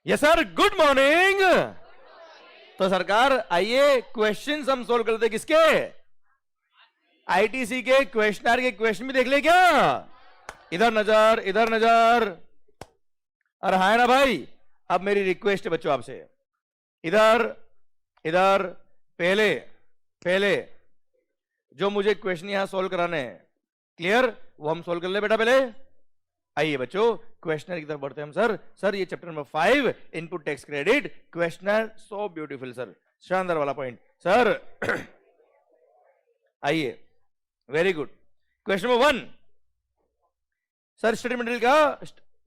Yes sir, good morning. तो सरकार आइए क्वेश्चन हम सोल्व करते किसके, आईटीसी के क्वेश्चनर के क्वेश्चन भी देख ले क्या। इधर नजर, इधर नजर। अरे हाय ना भाई, अब मेरी रिक्वेस्ट है बच्चों आपसे, इधर इधर पहले पहले जो मुझे क्वेश्चन यहां सोल्व कराने हैं, क्लियर, वो हम सोल्व कर ले बेटा पहले। आइए बच्चों क्वेश्चनर की तरफ बढ़ते हैं हम। सर ये chapter number 5 input tax credit questioner, so beautiful sir, शानदार वाला पॉइंट सर। आइए, very good. Question number 1 sir, study material का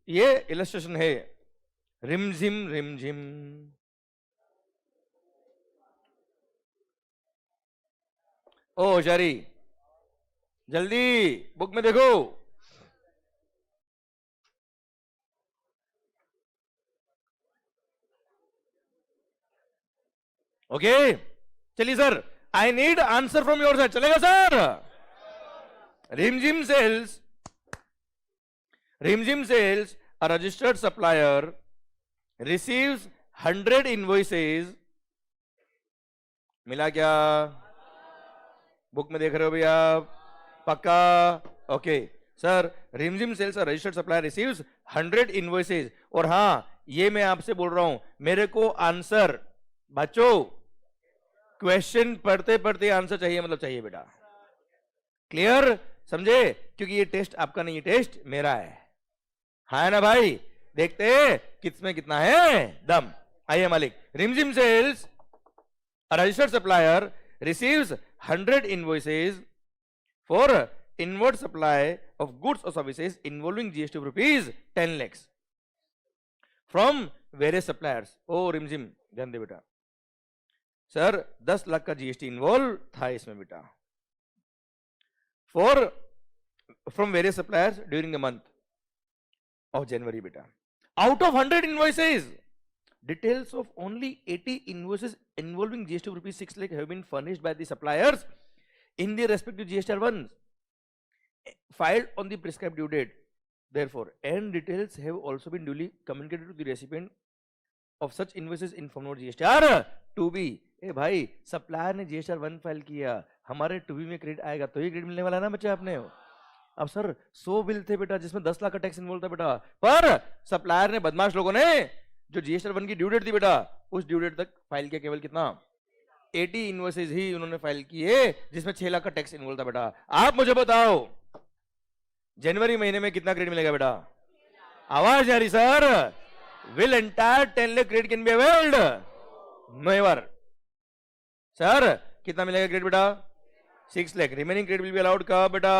ये इलस्ट्रेशन है, रिमझिम रिमझिम। ओ होशियारी, जल्दी बुक में देखो। ओके चलिए sir, I need answer from your side, चलेगा सर। रिमझिम सेल्स, रिमझिम sales a registered supplier receives 100 invoices, मिला क्या, बुक में देख रहे हो भैया पक्का। ओके सर, रिमझिम sales a registered supplier receives 100 invoices, और हां ये मैं आपसे बोल रहा हूं, मेरे को आंसर, बच्चों क्वेश्चन पढ़ते पढ़ते आंसर चाहिए, मतलब चाहिए बेटा, क्लियर, समझे, क्योंकि ये टेस्ट आपका नहीं, ये टेस्ट मेरा है ना भाई। देखते किसमें कितना है दम। आइए मालिक, रिमझिम sales a registered supplier receives 100 invoices for inward supply of goods or services involving GST of rupees 10 lakhs from various suppliers। ओ रिमझिम ध्यान दे बेटा, सर 10 लाख का जीएसटी इन्वॉल्व था इसमें बेटा, for from various suppliers during the month of January beta. Out of 100 invoices, details of only 80 invoices involving GST of rupees 6 lakh have been furnished by the suppliers in their respective GSTR ones filed on the prescribed due date. Therefore, and details have also been duly communicated to the recipient of such invoices in form of GSTR 2B। ए भाई, supplier ने GSTR 1 file किया, हमारे 2B में credit आएगा तो ही credit मिलने वाला है ना बच्चे आपने। अब सर 100 बिल थे बेटा जिसमें 10 लाख का टैक्स इन्वॉल्व था बेटा, पर सप्लायर ने, बदमाश लोगों ने, जो जीएसटी 1 की ड्यू डेट थी बेटा, उस ड्यू डेट तक फाइल किया केवल कितना, 80 इनवॉइसेज ही उन्होंने फाइल किए जिसमें 6 लाख का टैक्स इन्वॉल्व था बेटा। आप मुझे बताओ जनवरी महीने में कितना क्रेडिट मिलेगा बेटा, आवाज आ रही sir, will entire 10 lakh credit can be availed, never. Sir कितना मिलेगा क्रेडिट बेटा, 6 lakh, remaining credit will be allowed कब बेटा,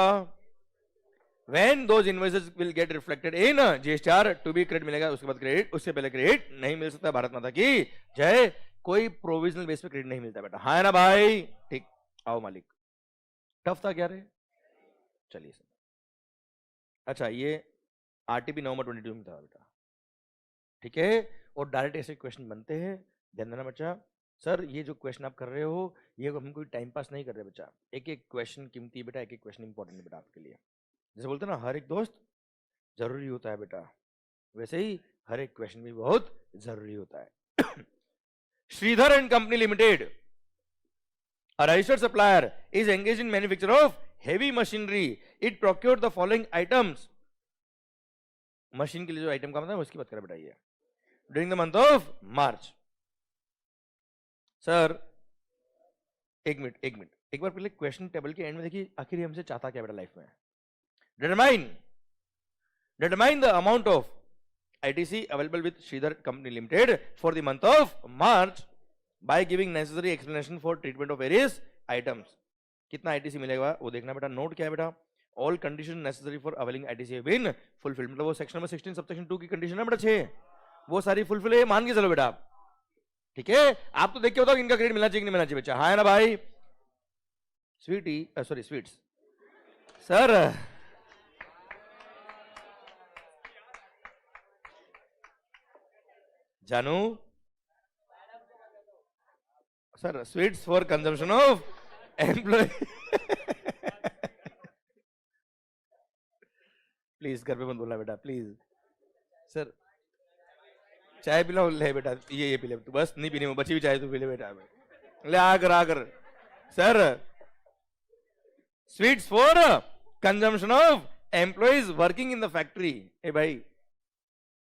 when those invoices will get reflected in GSTR to be credit मिलेगा, उसके बाद क्रेडिट, उससे पहले क्रेडिट नहीं मिल सकता। भारत माता की जय। कोई प्रोविजनल बेस पे क्रेडिट नहीं मिलता बेटा, हाँ ना भाई, ठीक। आओ मालिक, टफ था क्या रे, चलिए सर। अच्छा ये आरटीपी नवंबर 22 में था बेटा, ठीक है, और डायरेक्ट ऐसे क्वेश्चन बनते हैं, ध्यान देना बच्चा। सर ये जो क्वेश्चन आप कर रहे हो ये हम कोई टाइम पास नहीं कर रहे बच्चा, एक एक क्वेश्चन कीमती बेटा, एक एक क्वेश्चन इंपॉर्टेंट है बेटा आपके लिए। जैसे बोलते ना हर एक दोस्त जरूरी होता है बेटा, वैसे ही हर एक क्वेश्चन भी बहुत जरूरी होता है। Shridhar and company limited, a registered supplier, is engaged in manufacture of heavy machinery. It procured the following items। Machine के लिए जो आइटम का मतलब उसकी बात करें बेटा, ये during the month of March. Sir एक मिनट एक बार पहले क्वेश्चन टेबल के एंड में देखिए आखिर हमसे चाहता क्या बेटा लाइफ में। Determine the amount of ITC available with Sridhar Company Limited for the month of March by giving necessary explanation for treatment of various items। कितना ITC मिलेगा वो देखना बेटा। नोट क्या है बेटा, all conditions necessary for availing ITC have been fulfilled, मतलब वो सेक्शन नंबर 16 सबसेक्शन 2 की कंडीशन है बेटा 6, वो सारी फुलफिल है, मान के चलो बेटा, ठीक है। आप तो देखिए होता इनका क्रेडिट मिलना चाहिए कि नहीं मिलना चाहिए बच्चा, हाँ है ना भाई। स्वीटी सॉरी स्वीट्स सर, जानू sir, sweets for consumption of employ. Please घर पे मत बोलना बेटा प्लीज। सर चाय पिलाओ, ले बेटा ये पी ले तू, बस नहीं पीनी, बची हुई चाय तू पी ले बेटा, ले आकर sir. Sweets for consumption of employees working in the factory. ए भाई,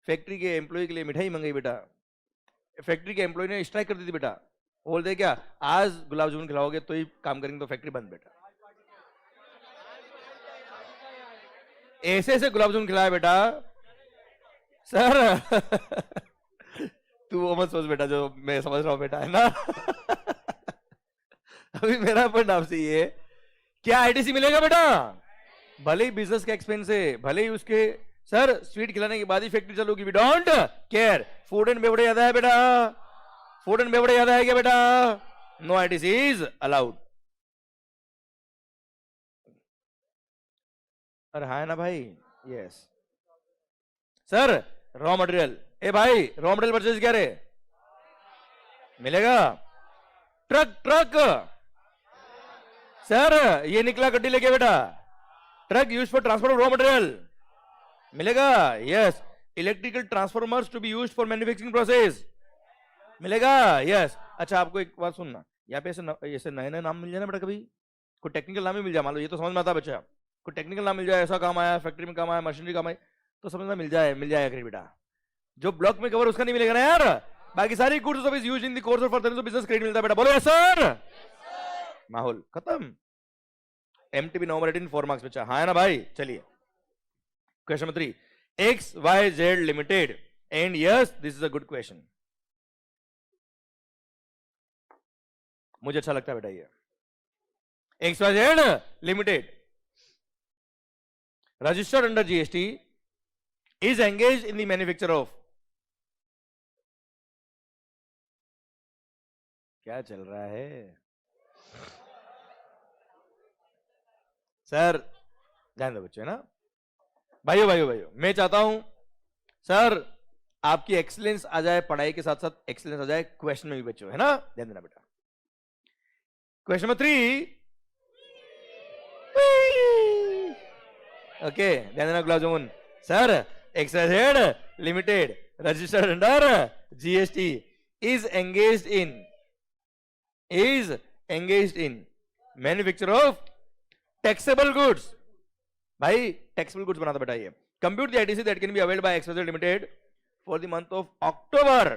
फैक्ट्री के एम्प्लॉय के लिए मिठाई मंगाई बेटा, फैक्ट्री के एम्प्लॉय ने स्ट्राइक कर दी थी बेटा, बोलते क्या आज गुलाब जामुन खिलाओगे तो ही काम करेंगे, तो फैक्ट्री बंद बेटा। ऐसे ऐसे गुलाब जामुन खिलाया बेटा सर। तू वो मत सोच बेटा जो मैं समझ रहा हूं बेटा, है ना। अभी मेरा पॉइंट आपसे ये, क्या आईटीसी मिलेगा बेटा? भले ही बिजनेस का एक्सपेंस है, भले ही उसके सर स्वीट खिलाने के बाद ही फैक्ट्री चलोगी, we don't care. Food and beverage याद है बेटा? फूड एंड बेवरेज याद है क्या बेटा? No ITC is allowed. अरे हाँ ना भाई, यस सर। रॉ मटेरियल, ए भाई रॉ मटेरियल परचेज क्या रे मिलेगा? ट्रक सर, ये निकला गड्डी लेके बेटा, truck use for transport of raw material मिलेगा? Yes. Electrical transformers to be used for manufacturing process मिलेगा? यस। अच्छा आपको एक बात सुनना, यहाँ पे ऐसे नए नए नाम मिल जाए ना बेटा, कभी कोई टेक्निकल नाम ही मिल जाए, मान लो ये तो समझ में आता है बच्चा, कोई टेक्निकल नाम मिल जाए, ऐसा काम आया, फैक्ट्री में काम आया, मशीनरी काम आई, तो समझ में मिल जाएगा बेटा। जो ब्लॉक में कवर उसका नहीं मिलेगा ना यार, बाकी सारी goods service used in the course of further business credit मिलता है बेटा। बोलो सर। माहौल खत्म। एमटीबी नवंबर 18 4 मार्क्स बच्चा, हाँ है ना भाई। चलिए question number 3, XYZ limited, and yes this is a good question, मुझे अच्छा लगता है बेटा ये। XYZ limited registered under GST is engaged in the manufacture of, क्या चल रहा है सर? ध्यान दो बच्चे, ना भाइयों मैं चाहता हूं सर आपकी एक्सीलेंस आ जाए, पढ़ाई के साथ साथ एक्सीलेंस आ जाए क्वेश्चन में भी बच्चों, है ना? ध्यान देना बेटा। क्वेश्चन नंबर 3, ओके ध्यान देना। Gulab jamun sir, XYZ limited registered under GST is engaged in manufacture of taxable goods. भाई टैक्सेबल गुड्स बनाता बेटा ये। Compute the ITC that can be availed by XYZ limited for the month of October.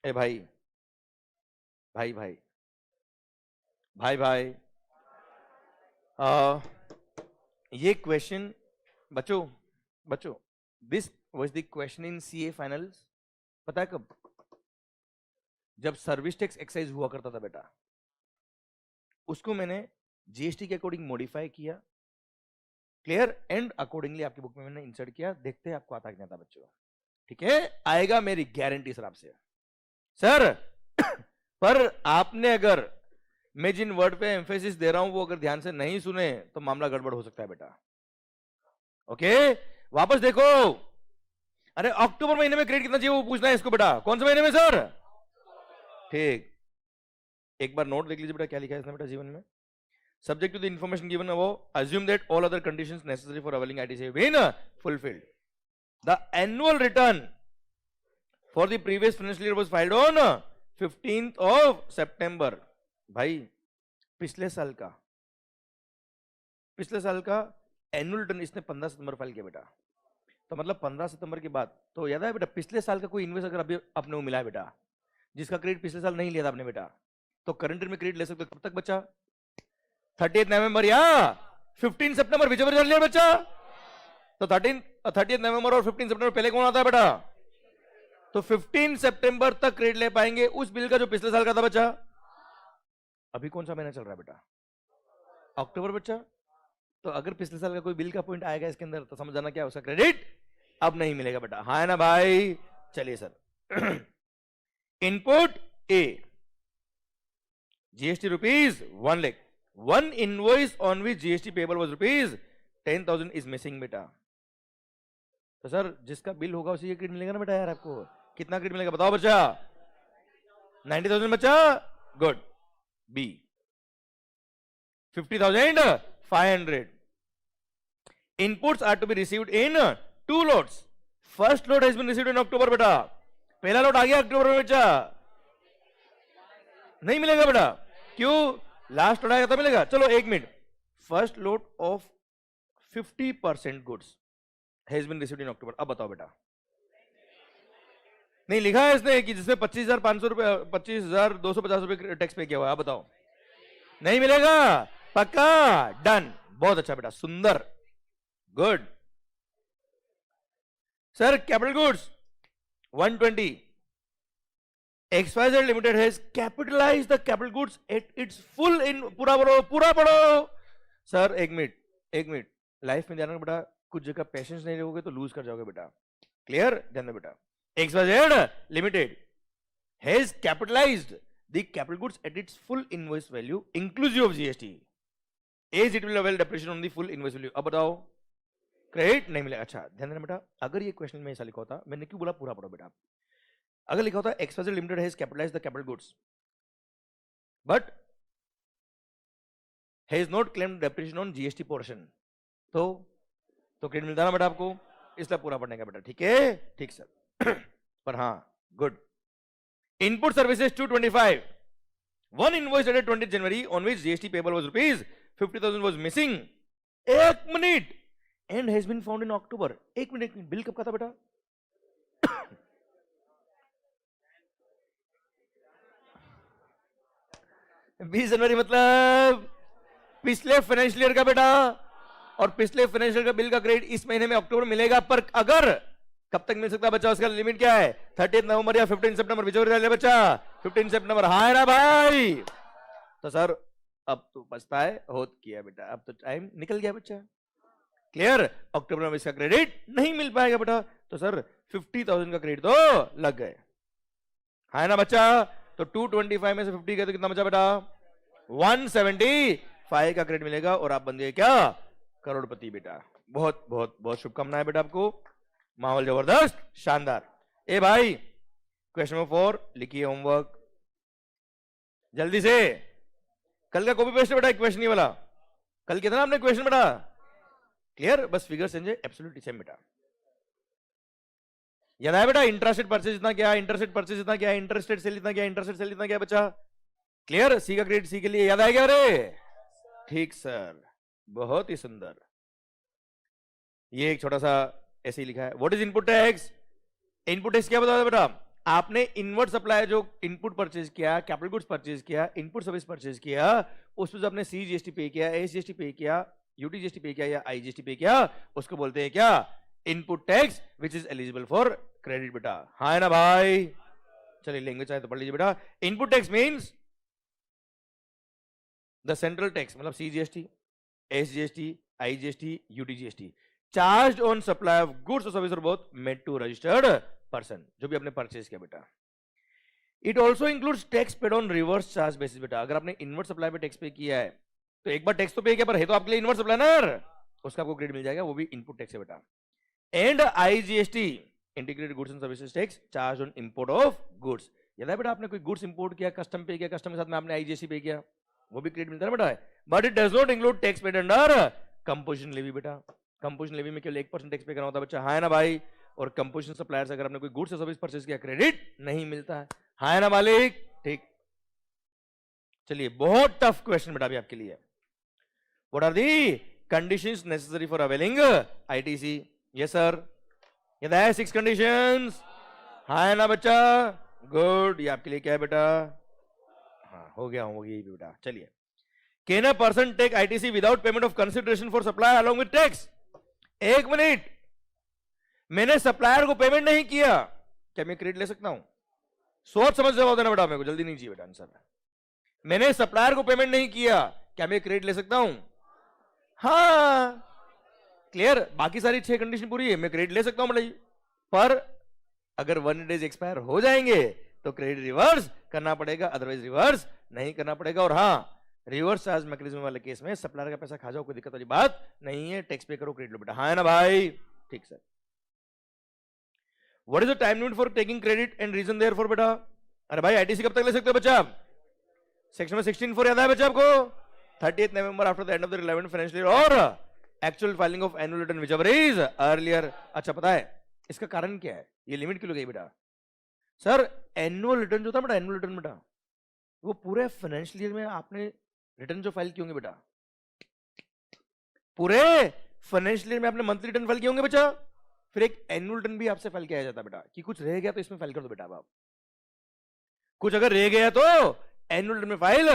ए भाई भाई भाई भाई भाई ये क्वेश्चन बच्चों this was the question in CA finals. पता है कब? जब सर्विस टैक्स एक्साइज हुआ करता था बेटा, उसको मैंने जीएसटी के अकॉर्डिंग मॉडिफाई किया, क्लियर, एंड अकॉर्डिंगली आपकी बुक में मैंने इंसर्ट किया। देखते हैं आपको आता कि नहीं आता बच्चों, ठीक है? आएगा, मेरी गारंटी सर आपसे। सर पर आपने अगर मैं जिन वर्ड पे एम्फेसिस दे रहा हूं वो अगर ध्यान से नहीं सुने तो मामला गड़बड़ हो सकता है बेटा। ओके वापस देखो, अरे अक्टूबर महीने में क्रेडिट कितना चाहिए वो पूछना है इसको बेटा। कौन से महीने में सर? ठीक, एक बार नोट देख लीजिए बेटा, क्या लिखा है इसने बेटा जीवन में। Subject to the information given above, assume that all other conditions necessary for availing ITC have been fulfilled. The annual return for the previous financial year was filed on 15th of September. भाई पिछले साल का annual return इसने 15 सितंबर file किया बेटा, तो मतलब 15 सितंबर के बाद, तो याद है बेटा पिछले साल का कोई इन्वेस्ट अगर अभी अपने को मिला है बेटा, जिसका क्रेडिट पिछले साल नहीं लिया था आपने बेटा, तो करंट ईयर में क्रेडिट ले सकते हो। कब तक बचा? 30 नवंबर या 15 सितंबर, विचेवर चल लिया बच्चा। तो 30 नवंबर और 15 सितंबर पहले कौन आता है बेटा? तो 15 सितंबर तक क्रेडिट ले पाएंगे उस बिल का जो पिछले साल का था बच्चा। अभी कौन सा महीना चल रहा है बेटा? अक्टूबर बच्चा। तो अगर पिछले साल का कोई बिल का पॉइंट आएगा इसके अंदर तो समझ जाना क्या उसका क्रेडिट अब नहीं मिलेगा बेटा। हाँ है ना भाई? चलिए sir, input A GST rupees 1 lakh, one invoice on which GST payable was rupees 10,000 is missing बेटा। तो सर जिसका बिल होगा उसे ये क्रेडिट मिलेगा ना बेटा यार। आपको कितना क्रेडिट मिलेगा बताओ बच्चा? 90,000 बच्चा, good. B 50,500. Inputs are to be received in 2 lots, first load has been received in October बेटा, पहला लोड आ गया अक्टूबर में बच्चा, नहीं मिलेगा बेटा, क्यों? लास्ट लोड आएगा तो मिलेगा। चलो एक minute, first load of 50% goods has been received in October, अब बताओ बेटा। नहीं लिखा है इसने कि जिसमें 25,500 रुपए, 25,250 रुपए टैक्स पे किया हुआ है, आप बताओ। नहीं मिलेगा, पक्का, डन, बहुत अच्छा बेटा, सुंदर, good. Sir capital goods 120, XYZ limited has capitalize the capital goods at its full in, पूरा पढ़ो, पूरा पढ़ो। सर एक मिनट, लाइफ में जाना बेटा, कुछ जगह पेशेंस नहीं रहोगे तो लूज कर जाओगे बेटा, क्लियर? ध्यान दो बेटा, XYZ limited has capitalized the capital goods at its full invoice value inclusive of GST as it will avail depreciation on the full invoice value. अब बताओ, क्रेडिट नहीं मिलेगा। अच्छा ध्यान देना बेटा, अगर ये क्वेश्चन में ऐसा लिखा होता, मैंने क्यों बोला पूरा पढ़ो बेटा, अगर लिखा होता XYZ limited has capitalized the capital goods but has not claimed depreciation on GST portion, तो क्रेडिट मिलता ना बेटा आपको, इसलिए पूरा पढ़ने का बेटा, ठीक है? ठीक सर। पर हाँ, good. Input services 225, one invoice dated 20 January on which GST payable was rupees 50,000 was missing, एक minute, and has been found in October. एक मिनट, बिल कब का था बेटा? 20 जनवरी मतलब पिछले फाइनेंशियल ईयर का बेटा, और पिछले फाइनेंशियल का बिल का क्रेडिट इस महीने में अक्टूबर मिलेगा, पर अगर कब तक मिल सकता है बच्चा, उसका लिमिट क्या है? 30 नवंबर या 15 सितंबर, विजय बच्चा 15 सितंबर, हाय ना भाई। तो सर अब तो बचता है, होत किया बेटा, अब तो टाइम निकल गया बच्चा, क्लियर? अक्टूबर में इसका क्रेडिट नहीं मिल पाएगा बेटा, तो सर 50,000 का क्रेडिट तो लग गए, हाय ना बच्चा। तो 225 में से 50 गए तो कितना बचा बेटा? 175 का क्रेडिट मिलेगा, और आप बन गए क्या? करोड़पति बेटा। बहुत बहुत बहुत शुभकामनाएं बेटा आपको, माहौल जबरदस्त, शानदार। ए भाई, क्वेश्चन नंबर 4 लिखिए, होमवर्क जल्दी से, कल का कॉपी पेस्ट है बेटा, क्वेश्चन ये वाला, कल कितना आपने क्वेश्चन बेटा, क्लियर? बस फिगर समझे, एब्सोल्युटली सेम बेटा। याद आया बेटा, इंटरेस्टेड परचेज इतना क्या, इंटरेस्टेड परचेज इतना क्या, इंटरेस्टेड सेल इतना क्या, इंटरेस्टेड सेल इतना क्या बच्चा, क्लियर? सी का क्रेडिट सी के लिए याद आएगा? अरे ठीक सर, बहुत ही सुंदर। ये एक छोटा सा ऐसे ही लिखा है, what is input tax? Input tax क्या बताया बेटा? आपने इनवर्ट सप्लाई जो इनपुट परचेज किया, कैपिटल गुड्स परचेज किया, इनपुट सर्विस परचेज किया, उस पर आपने CGST पे किया, SGST पे किया, UTGST पे किया या IGST पे किया, उसको बोलते हैं क्या? Input tax which is eligible for credit बेटा, हाँ है ना भाई? चलिए लैंग्वेज चाहे तो पढ़ लीजिए बेटा। Input tax means the central tax, मतलब CGST, SGST, IGST, UTGST charge on supply of goods और service both made to registered person, जो भी आपने परचेज किया बेटा। It also includes tax paid on reverse charge basis बेटा। अगर आपने इनवर्ट सप्लाई पे टैक्स पे किया है तो एक बार टैक्स तो पे किया, पर है तो आपके लिए इनवर्ट सप्लाई ना, उसका आपको क्रेडिट मिल जाएगा, वो भी इनपुट टैक्स है बेटा। And IGST integrated goods and services tax charge on import of goods. याद है बेटा, आपने कोई गुड्स इंपोर्ट किया, कस्टम पे किया, कस्टम के साथ में आपने IGST पे किया, वो भी क्रेडिट मिलता है बेटा। But it does not include tax paid under composition levy बेटा। कंपोजिशन लेवी में केवल 1% टैक्स पे करना होता है बच्चा, हाँ है ना भाई? और कंपोजिशन सप्लायर से अगर आपने कोई गुड्स या सर्विस परचेज किया, क्रेडिट नहीं मिलता है, हाँ है ना मालिक? ठीक, चलिए बहुत टफ क्वेश्चन बेटा अभी आपके लिए। What are the conditions necessary for availing ITC? Yes sir, याद है 6 कंडीशंस, हाँ है ना बच्चा? गुड, ये आपके लिए क्या है बेटा? हाँ हो गया ये भी बेटा। चलिए, can a person take ITC without payment of consideration for supply along with tax? एक मिनट, मैंने सप्लायर को पेमेंट नहीं किया, क्या मैं क्रेडिट ले सकता हूं? सोच समझ जवाब देना बेटा, मेरे को जल्दी नहीं चाहिए बेटा आंसर। मैंने सप्लायर को पेमेंट नहीं किया, क्या मैं क्रेडिट ले सकता हूं? हाँ, क्लियर? बाकी सारी 6 कंडीशन पूरी है, मैं क्रेडिट ले सकता हूं बेटा। पर अगर 1 डेज एक्सपायर हो जाएंगे तो क्रेडिट रिवर्स करना पड़ेगा, अदरवाइज रिवर्स नहीं करना पड़ेगा। और हाँ, रिवर्स चार्ज मैकेनिज्म वाले केस में सप्लायर का पैसा खा जाओ, कोई दिक्कत वाली बात नहीं है, टैक्स पे करो, क्रेडिट लो बेटा, हाँ है ना भाई? ठीक sir. What is the time limit for taking credit and reason therefor बेटा? अरे भाई ITC कब तक ले सकते हो बच्चा आप? सेक्शन में 16(4) याद है बच्चा आपको? 30th November after the end of the 11th financial year और actual filing of annual return whichever is earlier. अच्छा पता है इसका कारण क्या है, ये लिमिट क्यों लगाई बेटा? सर एनुअल रिटर्न जो था बेटा, एनुअल रिटर्न बेटा, वो पूरे फाइनेंशियल ईयर में आपने रिटर्न जो फाइल किए होंगे बेटा, पूरे फाइनेंशियल ईयर में आपने मंथली रिटर्न फाइल किए होंगे बच्चा, फिर एक एनुअल रिटर्न भी आपसे फाइल किया जाता है बेटा, कि कुछ रह गया तो इसमें फाइल कर दो बेटा। अब आप कुछ अगर रह गया तो एनुअल रिटर्न में फाइल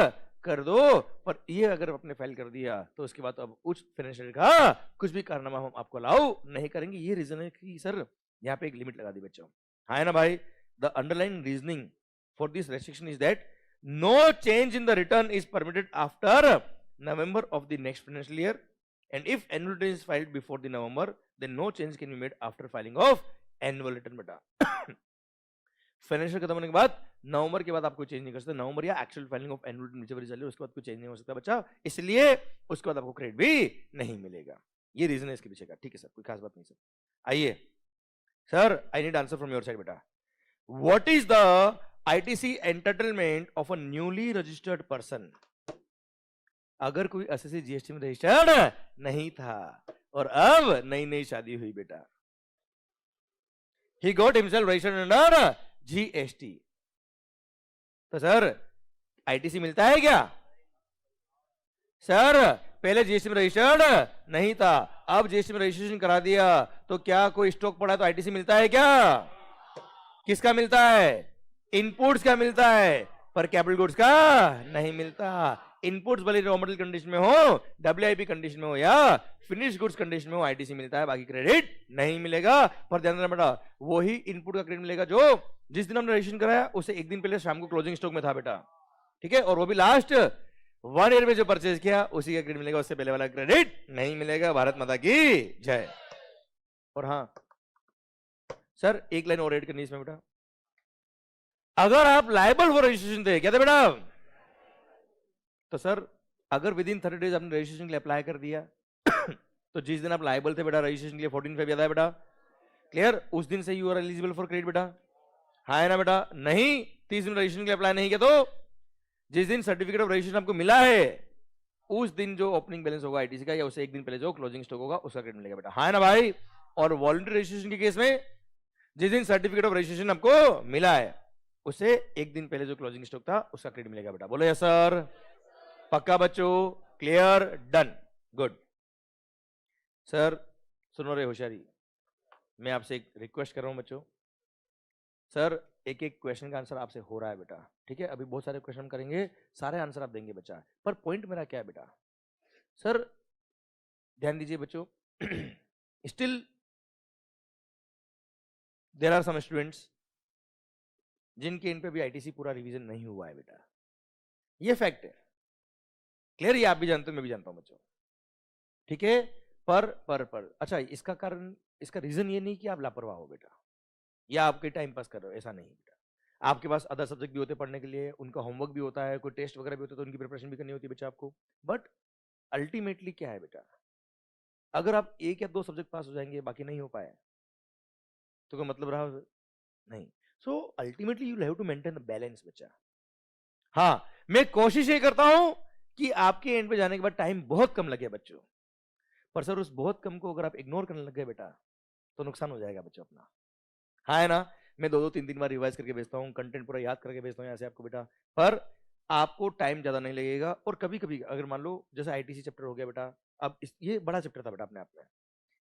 कर दो, पर ये अगर आपने फाइल कर दिया तो उसके बाद अब उस फाइनेंशियल का कुछ भी कारनामा हम आपको अलाउ नहीं करेंगे। ये रीजन है कि सर यहाँ पे एक लिमिट लगा दी बच्चों, हाँ ना भाई। The underline reasoning for this restriction is that no change in the return is permitted after November of the next financial year, and if annual return is filed before the November, then no change can be made after filing of annual return बेटा। Financial खत्म होने के बाद नवंबर के बाद आप कोई change नहीं कर सकते, नवंबर या actual filing of annual return नीचे चलिए, उसके बाद कोई चेंज नहीं हो सकता बच्चा, इसलिए उसके बाद आपको क्रेडिट भी नहीं मिलेगा। ये रीजन है इसके पीछे का, ठीक है सर, कोई खास बात नहीं सर। आइए sir, I need answer from your side बेटा। What is the ITC entertainment of a newly registered person? अगर कोई एसएससी जीएसटी में रजिस्टर्ड नहीं था और अब नई नई शादी हुई बेटा, he got himself registered under GST, तो सर आईटीसी मिलता है क्या? सर पहले जीएसटी में रजिस्टर्ड नहीं था, अब जीएसटी में रजिस्ट्रेशन करा दिया, तो क्या कोई स्टॉक पड़ा तो आईटीसी मिलता है क्या? किसका मिलता है? इनपुट्स का मिलता है, पर कैपिटल गुड्स का नहीं मिलता। इनपुट्स भले रॉ मटेरियल कंडीशन में हो, डब्ल्यूआईपी कंडीशन में हो या फिनिश गुड्स कंडीशन में हो, आईटीसी मिलता है, बाकी क्रेडिट नहीं मिलेगा। पर ध्यान रखना बेटा, वही इनपुट का क्रेडिट मिलेगा जो जिस दिन हमने रजिस्ट्रेशन कराया उससे एक दिन पहले शाम को क्लोजिंग स्टॉक में था बेटा, ठीक है, और वो भी लास्ट 1 ईयर में जो परचेज किया उसी का क्रेडिट मिलेगा, उससे पहले वाला क्रेडिट नहीं मिलेगा। भारत माता की जय। और हाँ सर एक लाइन और ऐड करनी इसमें बेटा, अगर आप लायबल फॉर रजिस्ट्रेशन थे, क्या थे बेटा? तो सर अगर विद इन 30 डेज आपने रजिस्ट्रेशन के लिए अप्लाई कर दिया तो जिस दिन आप लायबल थे बेटा रजिस्ट्रेशन के लिए 14 फेब याद है बेटा, क्लियर, उस दिन से you are eligible for credit बेटा, हाँ है ना बेटा? नहीं 30 दिन रजिस्ट्रेशन के लिए अप्लाई नहीं किया तो जिस दिन सर्टिफिकेट ऑफ रजिस्ट्रेशन आपको मिला है उस दिन जो ओपनिंग बैलेंस होगा आईटीसी का या उससे एक दिन पहले जो क्लोजिंग स्टॉक होगा उसका क्रेडिट मिलेगा बेटा, हाँ है ना भाई? और वॉलंटरी रजिस्ट्रेशन के केस में जिस दिन सर्टिफिकेट ऑफ रजिस्ट्रेशन आपको मिला है उससे एक दिन पहले जो क्लोजिंग स्टॉक था उसका क्रेडिट मिलेगा बेटा। बोलो यस सर, पक्का बच्चों, क्लियर, डन, गुड। सर सुनो रे होशियारी, मैं आपसे एक रिक्वेस्ट कर रहा हूं बच्चों, सर एक एक क्वेश्चन का आंसर आपसे हो रहा है बेटा, ठीक है, अभी बहुत सारे क्वेश्चन करेंगे, सारे आंसर आप देंगे बच्चा, पर पॉइंट मेरा क्या है बेटा? सर ध्यान दीजिए बच्चों, still there are some students जिनके इन पे भी आईटीसी पूरा रिवीजन नहीं हुआ है बेटा, ये फैक्ट है, क्लियर, ये आप भी जानते हो मैं भी जानता हूं बच्चों, ठीक है, पर अच्छा इसका कारण, इसका रीजन ये नहीं कि आप लापरवाह हो बेटा या आपके टाइम पास कर रहे हो, ऐसा नहीं बेटा, आपके पास अदर सब्जेक्ट भी होते हैं पढ़ने के लिए, उनका होमवर्क भी होता है, कोई टेस्ट वगैरह भी होता है तो उनकी प्रिपरेशन भी करनी होती है बच्चा आपको, बट अल्टीमेटली क्या है बेटा, अगर आप 1 या 2 सब्जेक्ट पास हो जाएंगे बाकी नहीं हो पाए तो क्या मतलब रहा? नहीं। So ultimately you have to maintain the balance बच्चा। हाँ मैं कोशिश ये करता हूं कि आपके एंड पे जाने के बाद टाइम बहुत कम लगे बच्चों, पर सर उस बहुत कम को अगर आप इग्नोर करने लग गए बेटा तो नुकसान हो जाएगा बच्चों अपना, हाँ है ना? मैं 2-2 3-3 बार रिवाइज करके भेजता हूँ, कंटेंट पूरा याद करके भेजता हूँ यहाँ से आपको बेटा, पर आपको टाइम ज्यादा नहीं लगेगा। और कभी कभी अगर मान लो जैसे आईटीसी चैप्टर हो गया बेटा, अब ये बड़ा चैप्टर था बेटा अपने आप में,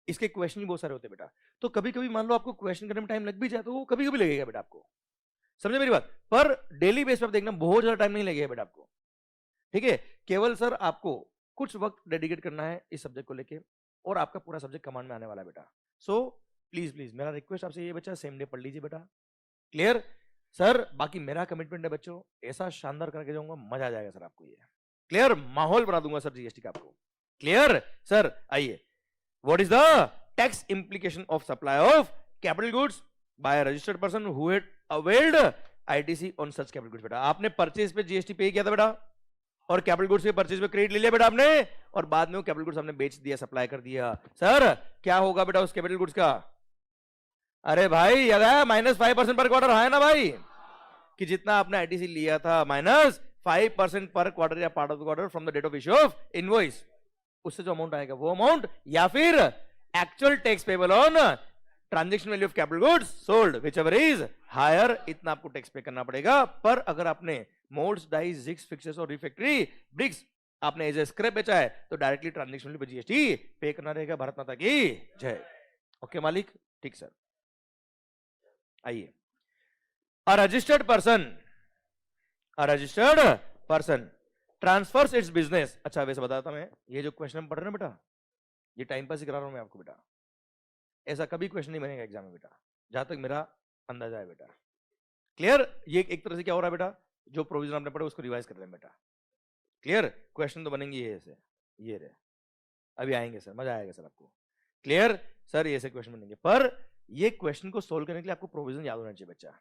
इसके क्वेश्चन भी बहुत सारे होते हैं बेटा, तो कभी कभी मान लो आपको क्वेश्चन करने में टाइम लग भी जाए तो वो कभी कभी लगेगा बेटा आपको, समझे मेरी बात? पर डेली बेस पर देखना बहुत ज्यादा टाइम नहीं लगेगा बेटा आपको, ठीक है, केवल सर आपको कुछ वक्त डेडिकेट करना है इस सब्जेक्ट को लेके और आपका पूरा सब्जेक्ट कमांड में आने वाला है बेटा। सो प्लीज प्लीज मेरा रिक्वेस्ट आपसे ये बच्चा सेम डे पढ़ लीजिए बेटा, क्लियर सर? बाकी मेरा कमिटमेंट है बच्चों, ऐसा शानदार करके जाऊंगा, मजा आ जाएगा सर आपको, ये क्लियर, माहौल बना दूंगा सर जीएसटी का आपको, क्लियर सर? आइए, what is the tax implication of supply of capital goods by a registered person who had availed ITC on such capital goods? बेटा आपने परचेज पे जीएसटी पे किया था बेटा और कैपिटल गुड्स के परचेज पे क्रेडिट ले लिया बेटा आपने, और बाद में वो कैपिटल गुड्स आपने बेच दिया, सप्लाई कर दिया, सर क्या होगा बेटा उस कैपिटल गुड्स का? अरे भाई याद है -5% पर क्वार्टर, है ना भाई? कि जितना आपने आईटीसी लिया था -5% पर क्वार्टर या part of the quarter from the date of issue of invoice, उससे जो अमाउंट आएगा वो अमाउंट, या फिर actual tax payable on transaction value of capital goods sold whichever is higher, इतना आपको टैक्स पे करना पड़ेगा। पर अगर आपने मोल्ड्स, डाइस, जिग्स, फिक्सर्स और रिफैक्टरी ब्रिक्स आपने एज ए स्क्रैप बेचा है तो डायरेक्टली ट्रांजेक्शन वैल्यू पे जीएसटी पे करना रहेगा। भारत माता की जय। ओके मालिक, ठीक सर। आइए, a registered person transfers its business. अच्छा वैसे बताता मैं, ये जो क्वेश्चन हम पढ़ रहे हैं बेटा, ये टाइम पास ही करा रहा हूं मैं आपको बेटा, ऐसा कभी क्वेश्चन नहीं बनेगा एग्जाम में बेटा, जहां तक मेरा अंदाजा है बेटा। क्लियर? ये एक तरह से क्या हो रहा है बेटा, जो प्रोविजन आपने पढ़े उसको रिवाइज कर रहे हैं बेटा। क्लियर? क्वेश्चन तो बनेंगे ये ऐसे, ये रहे, अभी आएंगे सर, मजा आएगा सर आपको। Clear sir? ये ऐसे क्वेश्चन बनेंगे, पर ये क्वेश्चन को सोल्व करने के लिए आपको प्रोविजन याद होना चाहिए बच्चा,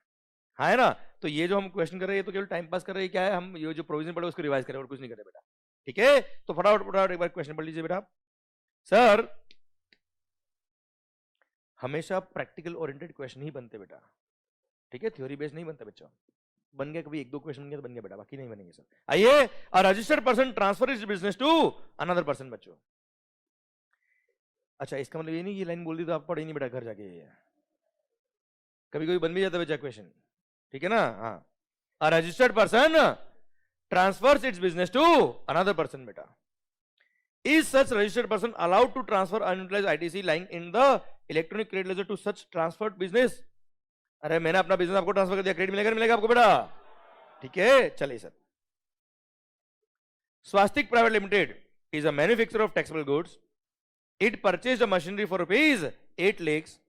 हाँ है ना। तो ये जो हम क्वेश्चन कर रहे हैं ये तो केवल टाइम पास कर रहे हैं, क्या है, हम ये जो प्रोविजन पढ़े उसको रिवाइज करें और कुछ नहीं करें बेटा। ठीक है, तो फटाफट एक बार क्वेश्चन पढ़ लीजिए बेटा। सर हमेशा प्रैक्टिकल ओरिएंटेड क्वेश्चन ही बनते बेटा, ठीक है, थ्योरी बेस्ड नहीं बनता बच्चा। बन गया कभी एक दो क्वेश्चन बन गया तो बन गया बेटा, बाकी नहीं बनेंगे सर। आइए, a registered person transfer is business to another person बच्चों। अच्छा इसका मतलब ये नहीं ये लाइन बोल दी तो आप पढ़े नहीं बेटा घर जाके, कभी कभी बन भी जाता बच्चा क्वेश्चन, ठीक है ना। हाँ, a registered person transfers its business to another person बेटा। Is such registered person allowed to transfer unutilized ITC lying in the electronic credit ledger to such transferred business? अरे मैंने अपना बिजनेस आपको ट्रांसफर कर दिया, क्रेडिट मिलेगा मिलेगा आपको बेटा, ठीक है। चलिए sir, Swastik private limited is a manufacturer of taxable goods. It purchased a machinery for rupees 8 lakhs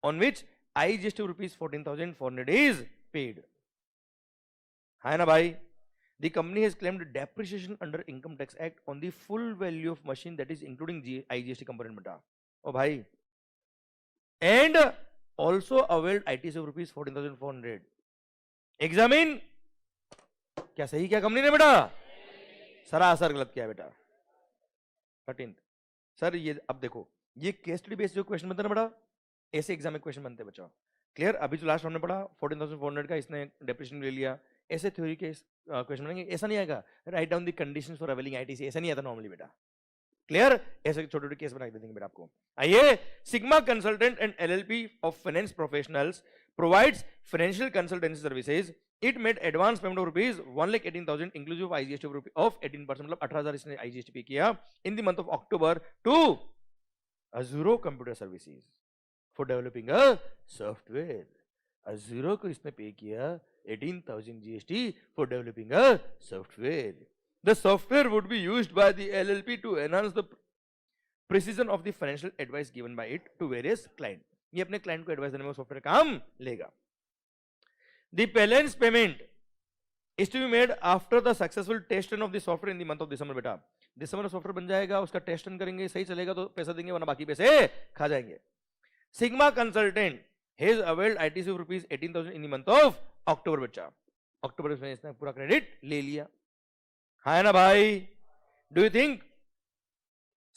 on which IGST of rupees 14,400 is paid. है ना भाई? The company has claimed depreciation under Income Tax Act on the full value of machine that is including IGST component beta. Oh bhai. And also availed ITC of rupees 14,400. Examine. क्या सही क्या company ने बेटा? सरासर गलत किया बेटा। 13th sir ये अब देखो, ये केस स्टडी बेस्ड जो क्वेश्चन बनता है ना बेटा, ऐसे एग्जाम में क्वेश्चन बनते हैं बच्चों। क्लियर? अभी जो लास्ट हमने पढ़ा 14,400 का इसने डेप्रिसिएशन ले लिया, ऐसे थ्योरी के क्वेश्चन बनेंगे। ऐसा नहीं आएगा write down the conditions for availing ITC, ऐसा नहीं आता नॉर्मली बेटा। क्लियर? ऐसे छोटे छोटे केस बना के देंगे बेटा आपको। आइए, Sigma consultant and LLP of finance professionals provides financial consultancy services. It made advance payment of rupees 1,18,000 inclusive IGST of 18%, मतलब 18,000 इसने आईजीएसटी पे किया in the month of October to Azuro computer services for developing a software. Azuro को इसने पे किया 18,000 GST for developing a software. The software would be used by the LLP to enhance the precision of the financial advice given by it to various clients. ये अपने client को advice देने में software काम लेगा। The balance payment is to be made after the successful test run of the software in the month of December बेटा। दिसंबर में software बन जाएगा, उसका टेस्ट रन करेंगे, सही चलेगा तो पैसा देंगे, वरना बाकी पैसे खा जाएंगे। Sigma consultant has availed ITC of rupees 18,000 in the month of अक्टूबर बच्चा। अक्टूबर में इसने पूरा क्रेडिट ले लिया, है ना भाई? Do you think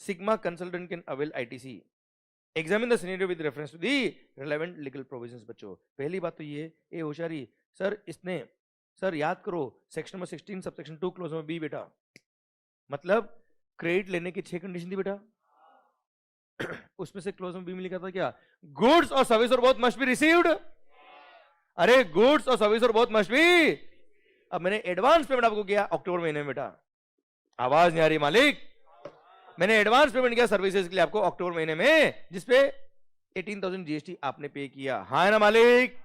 Sigma consultant can avail ITC? Examine the scenario with reference to the relevant legal provisions बच्चों। पहली बात तो ये होशियारी सर, इसने सर याद करो section number 16 subsection 2 clause number B बेटा, मतलब क्रेडिट लेने की 6 कंडीशन थी बेटा, उसमें से क्लोज में बी में लिखा था क्या? गुड्स और सर्विस और बोथ मस्ट बी रिसीव्ड। अरे गुड्स और सर्विस और बोथ मस्ट बी। अब मैंने एडवांस पेमेंट आपको किया अक्टूबर महीने में बेटा, आवाज नहीं आ रही मालिक? मैंने एडवांस पेमेंट किया सर्विसेज के लिए आपको अक्टूबर महीने में, जिसपे 18,000 जीएसटी आपने पे किया, हाँ है ना मालिक?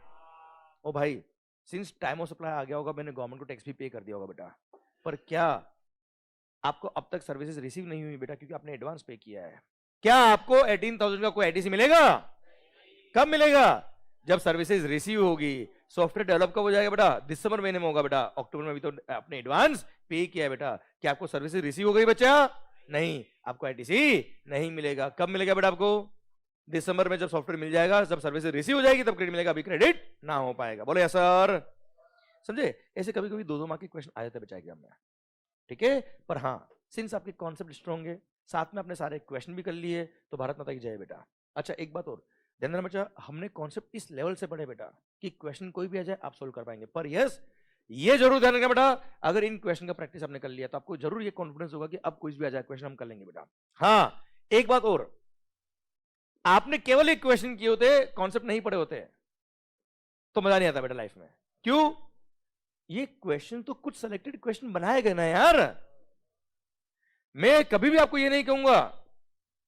ओ भाई, सिंस टाइम ऑफ सप्लाई आ गया होगा, मैंने गवर्नमेंट को टैक्स भी पे कर दिया होगा बेटा, पर क्या आपको अब तक सर्विसेज रिसीव नहीं हुई बेटा, क्योंकि आपने एडवांस पे किया है। क्या आपको 18,000 का कोई आईटीसी मिलेगा? कब मिलेगा? जब सर्विसेज रिसीव होगी। सॉफ्टवेयर डेवलप कब हो जाएगा बेटा? दिसंबर महीने में होगा बेटा, अक्टूबर में भी तो आपने एडवांस पे किया है बेटा। क्या आपको सर्विसेज रिसीव हो गई बच्चा? नहीं, आपको आईटीसी नहीं मिलेगा। कब मिलेगा बेटा आपको? दिसंबर में जब सॉफ्टवेयर मिल जाएगा, जब सर्विसेज रिसीव हो जाएगी तब क्रेडिट मिलेगा, अभी क्रेडिट ना हो पाएगा। बोले सर, समझे? ऐसे कभी कभी 2-2 मार्क के क्वेश्चन आ जाते हैं बच्चा एग्जाम में, ठीक है। पर हाँ, सिंस आपके कॉन्सेप्ट स्ट्रॉन्ग है, साथ में आपने सारे क्वेश्चन भी कर लिए, तो भारत माता की जय बेटा। अच्छा एक बात और ध्यान रखना बच्चा, हमने कॉन्सेप्ट इस लेवल से पढ़े बेटा कि क्वेश्चन कोई भी आ जाए आप सोल्व कर पाएंगे। पर यस, ये जरूर ध्यान रखना बेटा, अगर इन क्वेश्चन का प्रैक्टिस आपने कर लिया तो आपको जरूर ये कॉन्फिडेंस होगा कि अब कुछ भी आ जाए क्वेश्चन हम कर लेंगे बेटा। हाँ, एक बात और, आपने केवल एक क्वेश्चन किए होते, कॉन्सेप्ट नहीं पढ़े होते, तो मजा नहीं आता बेटा लाइफ में। क्यों? ये क्वेश्चन तो कुछ सिलेक्टेड क्वेश्चन बनाए गए ना यार। मैं कभी भी आपको ये नहीं कहूंगा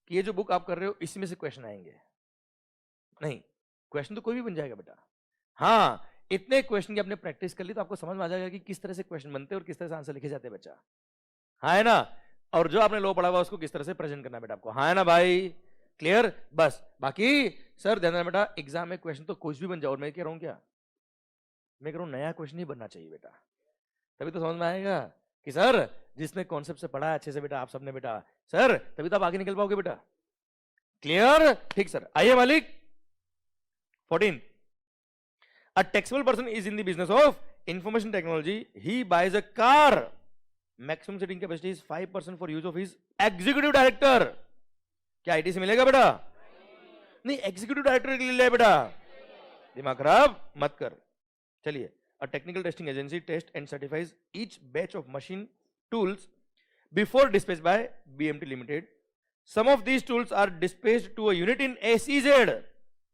कि ये जो बुक आप कर रहे हो इसमें से क्वेश्चन आएंगे, नहीं, क्वेश्चन तो कोई भी बन जाएगा बेटा। हाँ, इतने क्वेश्चन की आपने प्रैक्टिस कर ली तो आपको समझ में आ जाएगा कि किस तरह से क्वेश्चन बनते हैं और किस तरह से आंसर लिखे जाते हैं बच्चा। हाँ है ना? और जो आपने लो पढ़ा हुआ उसको किस तरह से प्रेजेंट करना है बेटा आपको। हाँ है ना भाई? क्लियर? बस बाकी सर ध्यान रखना बेटा, एग्जाम में क्वेश्चन तो कुछ भी बन जाओ, और मैं कह रहा हूं क्या, मैं कह रहा हूं नया क्वेश्चन ही बनना चाहिए बेटा, तभी तो समझ में आएगा कि सर जिसने कॉन्सेप्ट से पढ़ा है अच्छे से बेटा, आप सबने बेटा, सर तभी तो आप आगे निकल पाओगे बेटा। क्लियर? ठीक सर। आइए मालिक 14, a taxable person is in the business of information technology. He buys a car. Maximum seating capacity is 5% for use of his executive director. क्या आईटी से मिलेगा बेटा? नहीं, एग्जीक्यूटिव डायरेक्टर के लिए ले बेटा, दिमाग खराब मत कर। चलिए, a technical testing agency tests and certifies each batch of machine tools before dispatched by BMT Limited. Some of these tools are dispatched to a unit in SEZ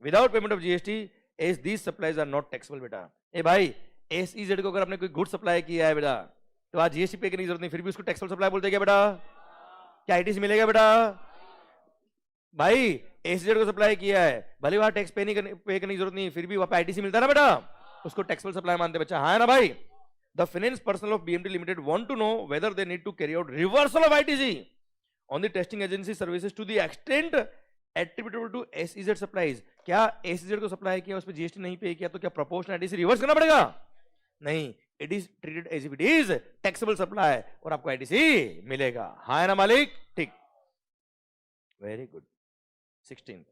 without payment of GST, as these supplies are not taxable बेटा। ए भाई, SEZ को अगर आपने कोई good supply किया है बेटा, तो आज GST पे करने की जरूरत नहीं, फिर भी उसको टैक्सेबल सप्लाई बोलते हैं क्या बेटा? क्या आईटी से मिलेगा बेटा? भाई SEZ को सप्लाई किया है, भले वहां टैक्स पे करने की जरूरत नहीं, फिर भी वहां पे आईटी से मिलता है ना बेटा, उसको टैक्सेबल सप्लाई मानते हैं बच्चा। हाँ है ना भाई? The finance personnel of BMT Limited want to know whether they need to carry out reversal of ITC on the testing agency services to the extent attributable to SEZ supplies. क्या SEZ को supply किया, उस पर GST नहीं पे किया, तो क्या प्रोपोर्शनल ITC रिवर्स करना पड़ेगा? नहीं, it is treated as if it is taxable supply और आपको ITC मिलेगा। हाँ है ना मालिक? ठीक, वेरी गुड। 16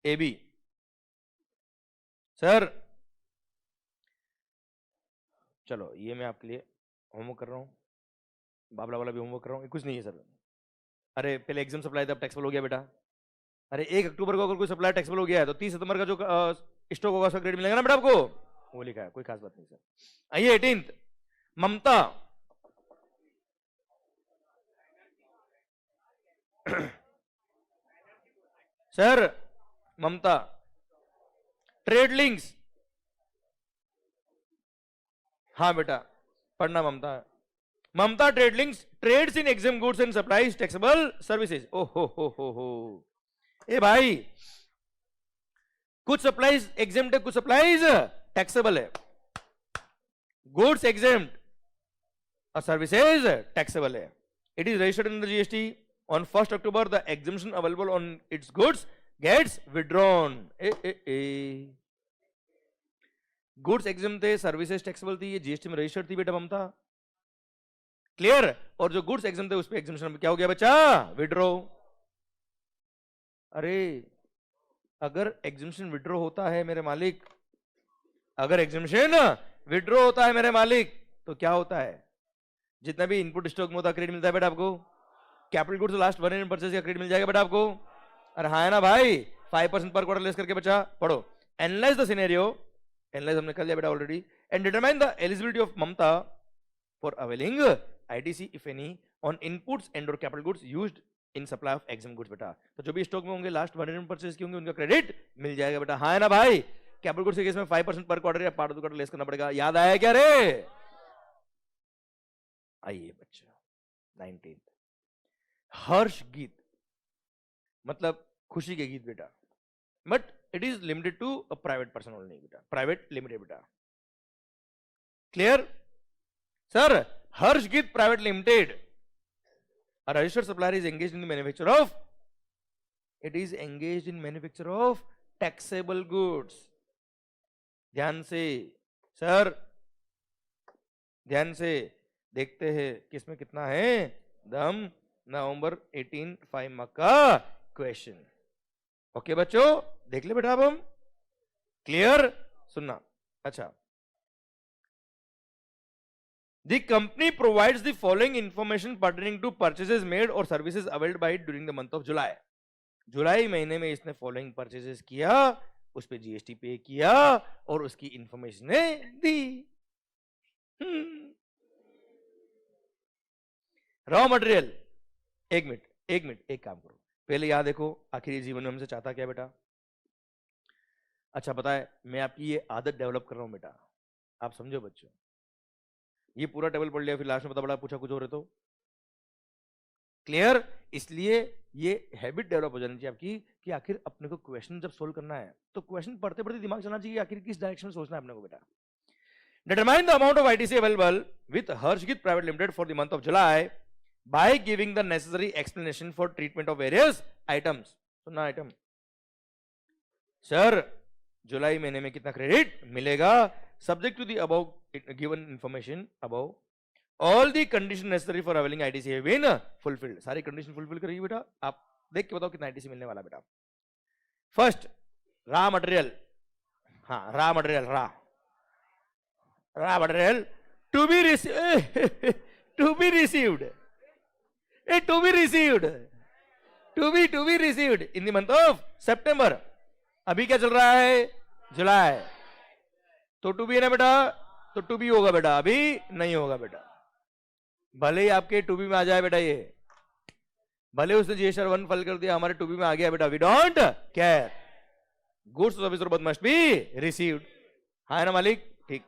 AB सर, चलो ये मैं आपके लिए होमवर्क कर रहा हूँ, बाबला वाला भी होमवर्क कर रहा हूँ, कुछ नहीं है सर। अरे पहले एग्जाम सप्लाई तब टैक्सेबल हो गया बेटा। अरे 1 अक्टूबर को अगर कोई सप्लाई टैक्सेबल हो गया है तो 30 सितंबर का जो स्टॉक होगा उसका क्रेडिट मिलेगा ना बेटा आपको, वो लिखा है, कोई खास बात नहीं सर। आइए 18, Mamta sir, Mamta trade links, हाँ बेटा पढ़ना Mamta. Mamta trade links trades in exempt goods and supplies taxable services. ओ हो ए भाई, कुछ सप्लाईज एग्जाम्प्ट है, कुछ सप्लाईज टैक्सेबल है। गुड्स एग्जाम्प्ट और सर्विसेज टैक्सेबल है। It is registered in the GST on 1st October. The exemption available on its goods gets withdrawn. Goods exam थे, सर्विसेज टैक्सेबल थी, ये GST में रजिस्टर्ड थी बेटा ममता। क्लियर? और जो गुड्स एग्जाम थे उस पे एग्जामिशन क्या हो गया बच्चा? विड्रॉ। अरे अगर एग्जामिशन विड्रॉ होता है मेरे मालिक, अगर एग्जामिशन विड्रॉ होता है मेरे मालिक, तो क्या होता है? जितना भी इनपुट स्टॉक में होता क्रेडिट मिलता है बेटा आपको। Capital goods last 1 year purchase का क्रेडिट मिल जाएगा बेटा आपको। अरे हाँ है ना भाई? 5% पर क्वार्टर लेस करके बच्चा पढ़ो। एनालाइज द सिनेरियो, एनालाइज हमने कर लिया बेटा already, and determine the eligibility of Mamta for availing ITC if any on inputs and और capital goods used in supply of exempt goods बेटा। तो जो भी स्टॉक में होंगे लास्ट 1 ईयर परचेज के होंगे उनका क्रेडिट मिल जाएगा बेटा। हाँ है ना भाई? कैपिटल गुड्स के केस में 5% पर क्वार्टर या part of the quarter less करना पड़ेगा। याद आया क्या रे? आइए बच्चा 19, हर्ष गीत मतलब खुशी के गीत बेटा, but it is limited to a private person only बेटा, प्राइवेट लिमिटेड बेटा। Clear sir? Harsh Geet private limited, a registered supplier is engaged in the manufacture of, it is engaged in manufacture of taxable goods. ध्यान से sir, ध्यान से देखते हैं किसमें कितना है दम। नवंबर 18 5 मार्क का क्वेश्चन। ओके बच्चों, देख ले बेटा अब हम। क्लियर? सुनना। अच्छा, the company provides the following information pertaining to purchases made or services availed by it during the month of July. जुलाई महीने में इसने फॉलोइंग परचेजेस किया, उस पे GST पे किया और उसकी इंफॉर्मेशन दी। रॉ मटेरियल, एक मिनट एक काम करो, पहले याद देखो आखिर ये जीवन में हमसे चाहता क्या बेटा। अच्छा पता है मैं आपकी ये आदत डेवलप कर रहा हूं बेटा, आप समझो बच्चों। ये पूरा टेबल पढ़ लिया फिर लास्ट में पता पड़ा पूछा कुछ और है तो क्लियर। इसलिए ये हैबिट डेवलप हो जानी चाहिए आपकी कि आखिर अपने को क्वेश्चन जब सोल्व करना है तो क्वेश्चन पढ़ते पढ़ते दिमाग चलना चाहिए आखिर किस डायरेक्शन में सोचना है अपने को बेटा। Determine the amount of ITC available with Harshgit Private Limited for the month of July by giving the necessary explanation for treatment of various items. सुनना आइटम सर जुलाई महीने में कितना क्रेडिट मिलेगा subject to the above given information above all the condition necessary for availing ITC have been fulfilled. सारी condition fulfill करेगी बेटा। आप देख के बताओ कितना आईटीसी मिलने वाला बेटा। फर्स्ट रॉ मटेरियल, हाँ raw material raw material to be received to be received in the month of September। अभी क्या चल रहा है जुलाई, तो टू बी है ना बेटा, तो टू बी होगा बेटा, अभी नहीं होगा बेटा। भले ही आपके टू बी में आ जाए बेटा, ये भले उसने जीएसआर 1 फाइल कर दिया हमारे टू बी में आ गया बेटा, we don't care. Goods service both must be received. हाँ ना मालिक, ठीक।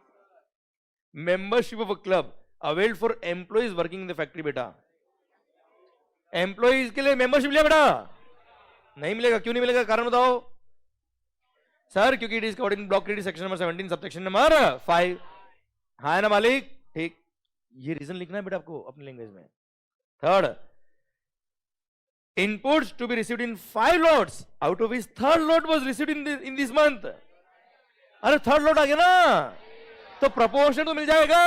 Membership of a club availed for employees working in the factory बेटा। एम्प्लॉइज के लिए मेंबरशिप लिया बेटा, नहीं मिलेगा। क्यों नहीं मिलेगा कारण बताओ सर, क्योंकि it is covered in block credit section number 17 subsection number 5। हाँ ना मालिक, ठीक। ये रीजन लिखना है बेटा आपको अपनी लैंग्वेज में। Third, inputs to be received in 5 lots out of which third lot was received in this month। अरे थर्ड लॉट आ गया ना, तो प्रपोर्शन तो मिल जाएगा।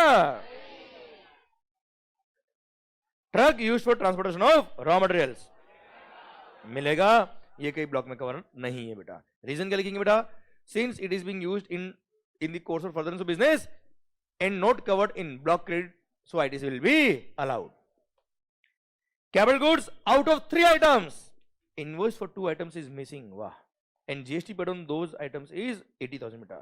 Truck use for transportation of raw materials मिलेगा, ये कई ब्लॉक में कवर नहीं है बेटा। रीजन क्या लिखेंगे बेटा, since it is being used in the course of furtherance of business and not covered in block credit, so ITC will be allowed. Capital goods out of 3 items, invoice for 2 items is missing, वाह, and GST paid on those items is 80,000 बेटा।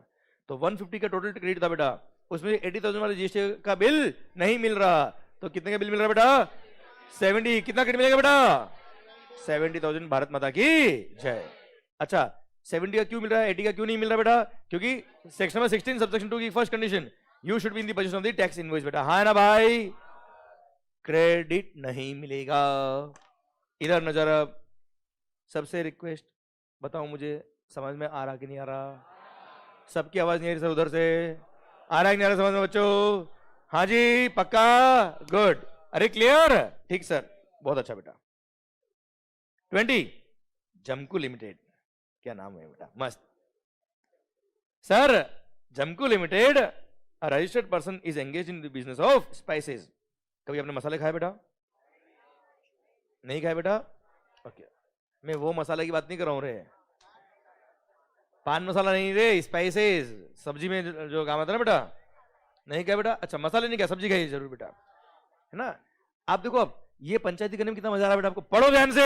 तो 150 का total credit था बेटा, उसमें 80,000 वाले GST का bill नहीं मिल रहा, तो कितने का बिल मिल रहा बेटा 70। कितना क्रेडिट मिलेगा बेटा 70,000। भारत माता की जय। अच्छा 70 का क्यों मिल रहा है, 80 का क्यों नहीं मिल रहा बेटा, क्योंकि सेक्शन नंबर 16 सबसेक्शन 2 की first condition, you should be in the position of the tax invoice बेटा। हाँ ना भाई, क्रेडिट नहीं मिलेगा। इधर नजर। अब सबसे रिक्वेस्ट बताओ मुझे समझ में आ रहा कि नहीं आ रहा, सबकी आवाज नहीं आ रही सर, उधर से आ रहा है कि नहीं आ रहा समझ में बच्चों? हाँ जी पक्का, गुड। अरे क्लियर, ठीक सर, बहुत अच्छा बेटा। 20 जमकू लिमिटेड, क्या नाम है बेटा, मस्त sir. Jamku limited a registered person is engage in the business of spices. कभी आपने मसाले खाए बेटा, नहीं खाए बेटा? ओके, मैं वो मसाले की बात नहीं कर रहा हूं रे, पान मसाला नहीं रे, स्पाइसेस, सब्जी में जो काम आता है ना बेटा, नहीं खाया बेटा? अच्छा मसाले नहीं खाया, सब्जी खाई जरूर बेटा, है ना। आप देखो अब ये पंचायती करने में कितना मजा आ रहा है बेटा आपको, पढ़ो ध्यान से।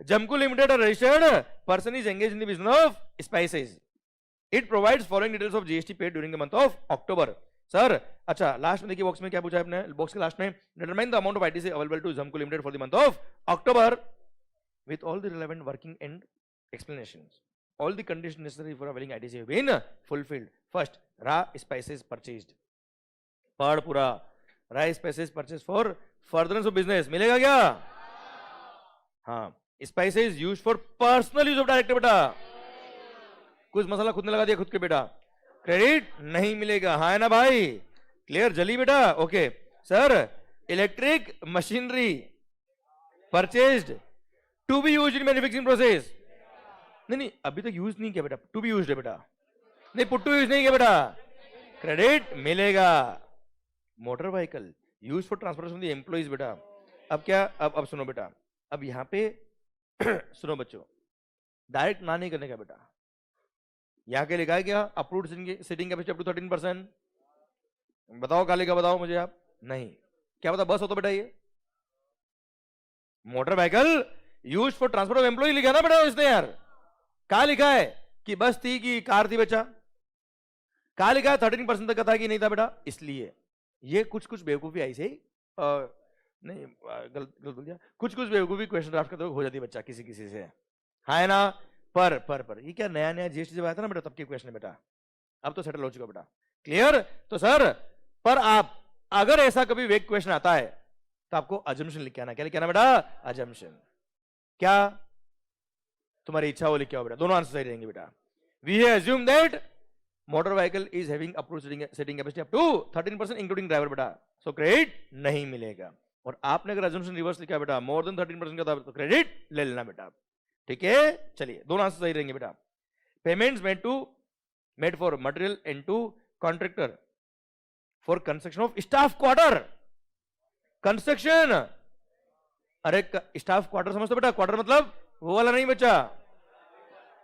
Jamku limited registered person is engage in the business of spices, it provides following details of GST paid during the month of October. Sir अच्छा लास्ट में देखिए बॉक्स में क्या पूछा है आपने, बॉक्स के लास्ट में determine the amount of ITC available to Jamku limited for the month of October with all the relevant working and explanations. All the condition necessary for availing ITC have been fulfilled. First, raw spices purchased, पढ़ पूरा। Raw spices purchase for furtherance of business मिलेगा क्या? हाँ। Spices used for personal use of director बेटा, कुछ मसाला खुद ने लगा दिया खुद के बेटा, क्रेडिट नहीं मिलेगा। हाँ है ना भाई, क्लियर जली बेटा? Okay sir, electric machinery purchased to be used in manufacturing process, नहीं अभी तक यूज नहीं किया बेटा, टू बी यूज्ड है बेटा, नहीं पुट टू यूज नहीं किया बेटा, क्रेडिट मिलेगा। Motor vehicle use for transportation of the employees बेटा। अब क्या, अब सुनो बेटा, अब यहां पे सुनो बच्चों, डायरेक्ट ना नहीं करने का बेटा। यहां के लिखा है क्या, approved seating capacity up to 13%, बताओ काले का, बताओ मुझे आप। नहीं, क्या बता, बस हो तो बेटा ये motor vehicle use for transport of employ लिखा ना बेटा इसने यार। कहा लिखा है कि बस थी कि कार थी बच्चा, कहा लिखा है 13% तक का था कि नहीं था बेटा। इसलिए ये कुछ कुछ बेवकूफी आई से नहीं गलत गलत बोल दिया, कुछ कुछ बेवकूफी क्वेश्चन ड्राफ्ट करते हो जाती है बच्चा किसी किसी से, है ना। पर ये क्या नया नया जीएसटी जब आया था ना बेटा तब के क्वेश्चन है बेटा, अब तो सेटल हो चुका बेटा, क्लियर। तो सर पर आप अगर ऐसा कभी वेग क्वेश्चन आता है तो आपको अजम्पशन लिख के आना, क्या लिख के आना बेटा, अजम्पशन। क्या तुम्हारी इच्छा हो लिख के आओ बेटा, दोनों आंसर सही रहेंगे बेटा। We have assume that motor vehicle is having approved seating capacity up to 13% including driver बेटा, सो क्रेडिट नहीं मिलेगा। और आपने अगर अजम्पशन रिवर्स लिखा बेटा मोर देन 13% का था तो क्रेडिट ले लेना बेटा, ठीक है। चलिए दोनों आंसर सही रहेंगे बेटा। Payments made for material and to contractor for construction of staff quarter, construction, अरे स्टाफ क्वार्टर समझते बेटा, क्वार्टर मतलब वो वाला नहीं बच्चा,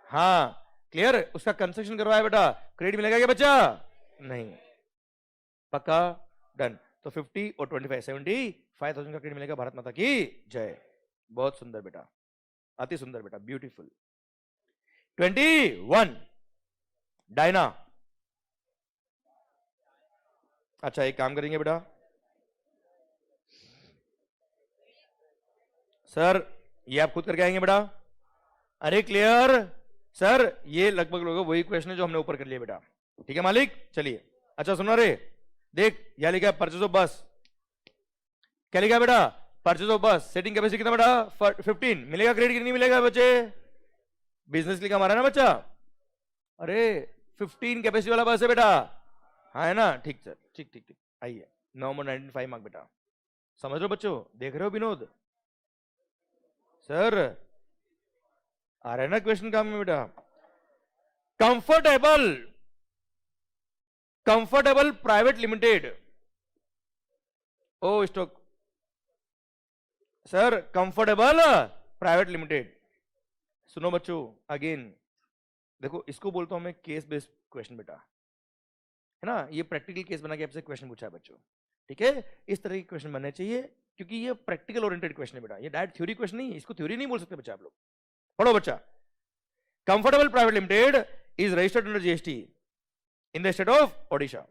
हाँ क्लियर, उसका कंस्ट्रक्शन करवाया बेटा, क्रेडिट मिलेगा क्या बच्चा, नहीं, पक्का डन। तो 50 और 25 75,000 का क्रेडिट मिलेगा, भारत माता की जय। बहुत सुंदर बेटा, अति सुंदर बेटा, ब्यूटीफुल। 21 डायना, अच्छा एक काम करेंगे बेटा सर, ये आप खुद करके आएंगे बेटा, अरे क्लियर सर, ये लगभग लोगों वही क्वेश्चन है जो हमने ऊपर कर लिया बेटा, ठीक है मालिक। चलिए अच्छा सुनो रे, देख यह लिखा है परचेज ऑफ बस, क्या लिखा है बेटा, परचेज ऑफ बस, सेटिंग कैपेसिटी कितना बेटा 15, मिलेगा क्रेडिट नहीं मिलेगा बच्चे, बिजनेस लिखा हमारा ना बच्चा, अरे 15 कैपेसिटी वाला बस है बेटा, हाँ है ना, ठीक सर, ठीक ठीक ठीक, आइए नवंबर 1905 मार्क बेटा, समझ लो बच्चों, देख रहे हो विनोद सर, आ रहा है ना क्वेश्चन काम में बेटा। कंफर्टेबल प्राइवेट लिमिटेड, ओ स्टॉक सर, कंफर्टेबल प्राइवेट लिमिटेड, सुनो बच्चों अगेन, देखो इसको बोलता हूं मैं केस बेस्ड क्वेश्चन बेटा, है ना, ये प्रैक्टिकल केस बना के आपसे क्वेश्चन पूछा है बच्चों, ठीक है, इस तरह के क्वेश्चन बनने चाहिए क्योंकि ये प्रैक्टिकल ओरिएंटेड क्वेश्चन है बेटा, ये डायरेक्ट थ्योरी क्वेश्चन नहीं है, इसको थ्योरी नहीं बोल सकते बच्चा आप लोग, पढ़ो बच्चा। Comfortable private limited is registered under GST in the state of Odisha,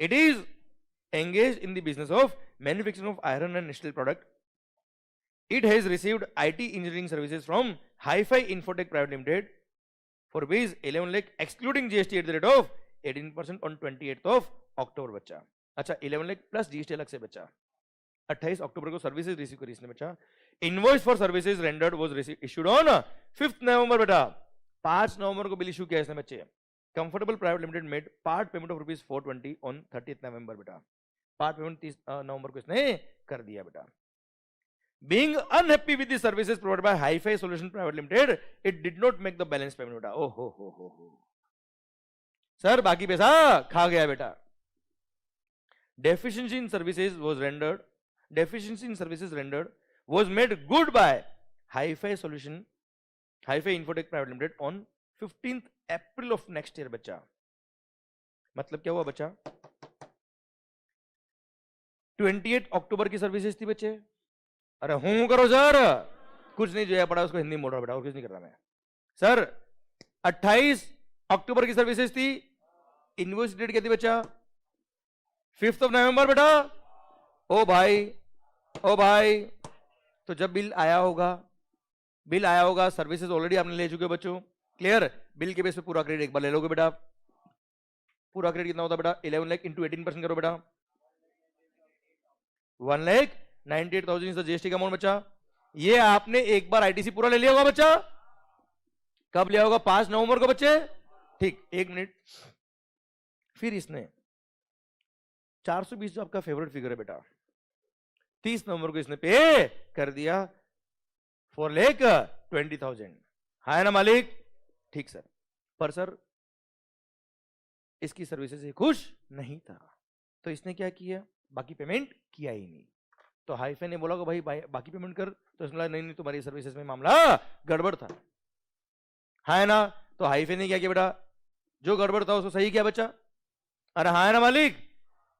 it is engaged in the business of manufacturing of iron and steel product. It has received IT engineering services from Hi-Fi Infotech Private Limited for rupees 11 lakh excluding GST at the rate of 18% on 28th of October बच्चा, अच्छा 11 lakh plus GST अलग से बच्चा, 28 अक्टूबर को services receive करी इसने बच्चा। Invoice for services rendered was issued on 5th नवंबर बेटा, 5 नवंबर को बिल इशू किया इसने बच्चे। Comfortable private limited made part payment of rupees 420 on 30th नवंबर बेटा, पार्ट पेमेंट 30 नवंबर को इसने कर दिया बेटा। Being unhappy with the services provided by Hi-Fi Solution Private Limited, it did not make the balance payment बेटा, ओ हो सर, बाकी पैसा खा गया बेटा। Deficiency in services rendered was made good by Hi-Fi Infotech Private Limited on 15th April of next year बच्चा, मतलब क्या हुआ बच्चा, 28 अक्टूबर की सर्विसेज थी बच्चे, अरे हूं करो सर, कुछ नहीं जो है पड़ा उसको हिंदी में बोल रहा बेटा, और कुछ नहीं कर रहा मैं सर। 28 अक्टूबर की सर्विसेज थी, इनवॉइस डेट क्या थी बच्चा, 5th of नवंबर बेटा। ओ भाई तो जब बिल आया होगा, सर्विसेज ऑलरेडी आपने ले चुके हो बच्चों, क्लियर, बिल के बेस पे पूरा क्रेडिट एक बार ले लोगे बेटा, पूरा क्रेडिट कितना होता बेटा, 11 लाख इंटू 18% करो बेटा, 1,98,000 इज द जीएसटी का अमाउंट बच्चा। ये आपने एक बार आईटीसी पूरा ले लिया होगा बच्चा, कब लिया होगा, 5 नवंबर को बच्चे, ठीक, 1 मिनट। फिर इसने 420 जो आपका फेवरेट फिगर है बेटा, 30 नवंबर को इसने पे कर दिया 4,20,000, है ना मालिक, ठीक सर। पर सर इसकी सर्विसेज से खुश नहीं था, तो इसने क्या किया, बाकी पेमेंट किया ही नहीं। तो हाईफाई ने बोला कि भाई बाकी पेमेंट कर, तो इसने बोला नहीं तुम्हारी सर्विसेज में मामला गड़बड़ था, है ना। तो हाईफाई ने क्या किया बेटा, जो गड़बड़ था उसको सही किया बच्चा, अरे हाँ है ना मालिक,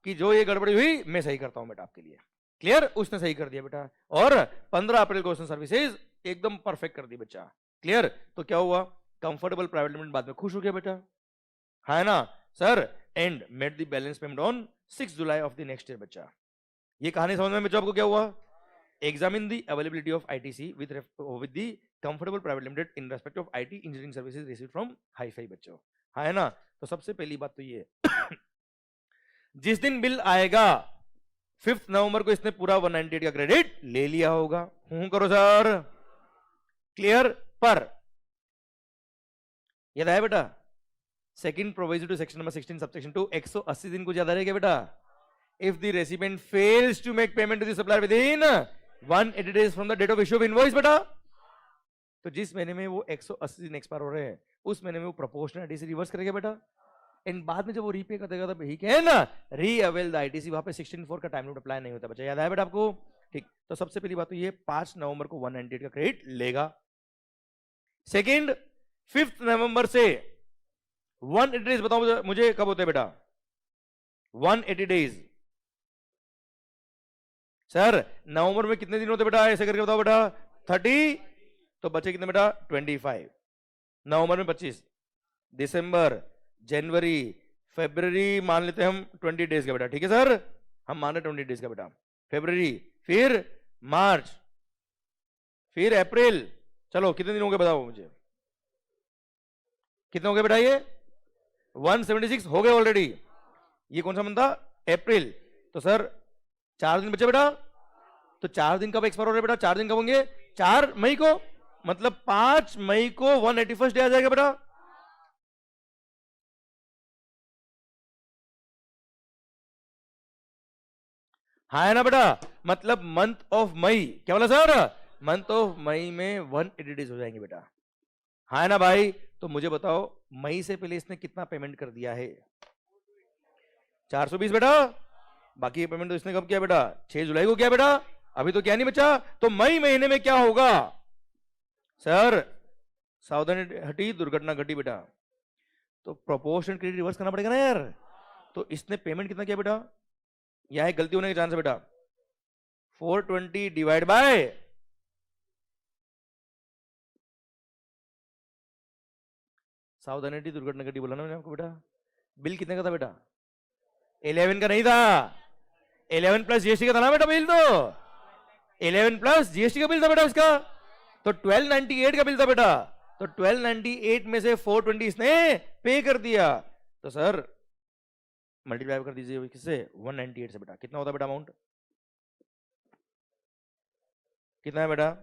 कि जो ये गड़बड़ी हुई मैं सही करता हूं बेटा आपके लिए, क्लियर, उसने सही कर दिया बेटा। और 15 अप्रैल को उसने सर्विसेज एकदम परफेक्ट कर दी बच्चा, क्लियर। तो क्या हुआ, कंफर्टेबल प्राइवेट लिमिटेड बाद में खुश हो गया बेटा, है ना sir, and made the balance payment on 6 July of the next year बच्चा। ये कहानी समझ में बच्चों आपको क्या हुआ? Examine the availability of ITC with the comfortable private limited in respect of IT engineering services received from hifi बच्चों। हाँ है ना? तो सबसे पहली बात तो ये जिस दिन बिल आएगा 5 नवंबर को इसने पूरा 198 का क्रेडिट ले लिया होगा। हूं करो सर, क्लियर? पर याद आया बेटा? Second provision to section number 16 subsection 2 180 दिन को ज्यादा रहेगा बेटा। If the recipient fails to make payment to the supplier within 180 days from the date of issue of invoice बेटा, तो जिस महीने में वो 180 दिन एक्सपायर हो रहे हैं उस महीने में वो प्रोपोर्शनल आईटीसी रिवर्स करेगा बेटा। एंड बाद में जब वो रीपे कर देगा तो ही कैन रीअवेल द आईटीसी। वहां पे 16(4) का टाइम लिमिट अप्लाई नहीं होता बच्चा। याद आया बेटा आपको? ठीक। तो सबसे पहली बात तो ये 5 नवंबर को 198 का क्रेडिट लेगा। सेकंड, 5 नवंबर से 180 डेज बताओ मुझे कब होते हैं बेटा? 180 डेज। सर नवंबर में कितने दिन होते बेटा? ऐसे करके बताओ बेटा। 30, तो बचे कितने बेटा? 25। नवंबर में 25, दिसंबर, जनवरी, फरवरी मान लेते हैं हम 20 डेज का बेटा। ठीक है सर, हम मान रहे 20 डेज का बेटा। फरवरी, फिर मार्च, फिर अप्रैल। चलो कितने दिन हो गए बताओ मुझे? कितने हो गए बेटा? ये 176 हो गए ऑलरेडी। ये कौन सा मंथ था? अप्रैल। तो सर 4 दिन बचे बेटा। तो 4 दिन कब एक्सपायर हो रहे बेटा? 4 दिन कब होंगे? 4 मई को। मतलब 5 मई को 181st डे आ जाएगा बेटा। हाँ है ना बेटा? मतलब मंथ ऑफ मई, क्या बोला सर? मंथ ऑफ मई में 180 डेज हो जाएंगे बेटा। हाँ है ना भाई? तो मुझे बताओ मई से पहले इसने कितना पेमेंट कर दिया है? 420 बेटा। बाकी पेमेंट तो इसने कब किया बेटा? 6 जुलाई को किया बेटा। अभी तो क्या नहीं बचा। तो मई महीने में क्या होगा सर? सावधानी हटी, दुर्घटना घटी बेटा। तो प्रोपोर्शन क्रेडिट रिवर्स करना पड़ेगा ना यार। तो इसने पेमेंट कितना किया बेटा? यह है गलती होने के चांस है बेटा। 420 डिवाइड बाय सावधानी हटी, दुर्घटना घटी बोला ना मैंने आपको बेटा। बिल कितने का था बेटा? 11 का नहीं था, 11 प्लस जीएसटी का था ना बेटा बिल। तो 11 प्लस जीएसटी का बिल था बेटा इसका। तो 1298 का बिल था बेटा। तो 1298 में से 420 इसने पे कर दिया। तो सर मल्टीप्लाई कर दीजिए किससे? 198 से बेटा। कितना होता बेटा अमाउंट? कितना है बेटा?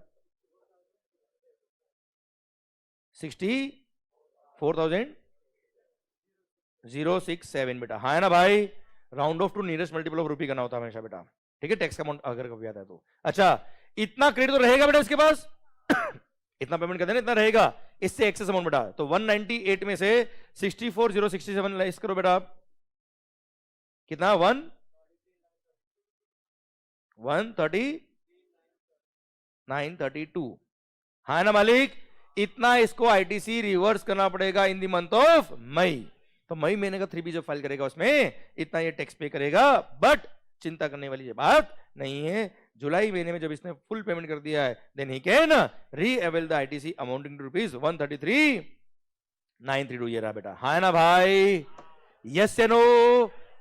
64,067 बेटा। हाँ है ना भाई? Round off to nearest multiple of rupee करना होता है हमेशा बेटा। ठीक है, टैक्स का अमाउंट अगर कभी आता है तो। अच्छा, इतना क्रेडिट तो रहेगा बेटा इसके पास। इतना पेमेंट कर देना, इतना रहेगा। इससे एक्सेस अमाउंट बेटा। तो 198 में से 64,067 लेस करो बेटा आप। कितना? 13932। हाँ ना मालिक? इतना इसको आईटीसी रिवर्स करना पड़ेगा in the month of May. तो मई महीने का 3B जब फाइल करेगा उसमें इतना ये टैक्स पे करेगा। बट चिंता करने वाली ये बात नहीं है। जुलाई महीने में जब इसने फुल पेमेंट कर दिया है then he can reavail the ITC amounting to ₹133,932। ये रहा बेटा। हाँ ना भाई? यस या नो?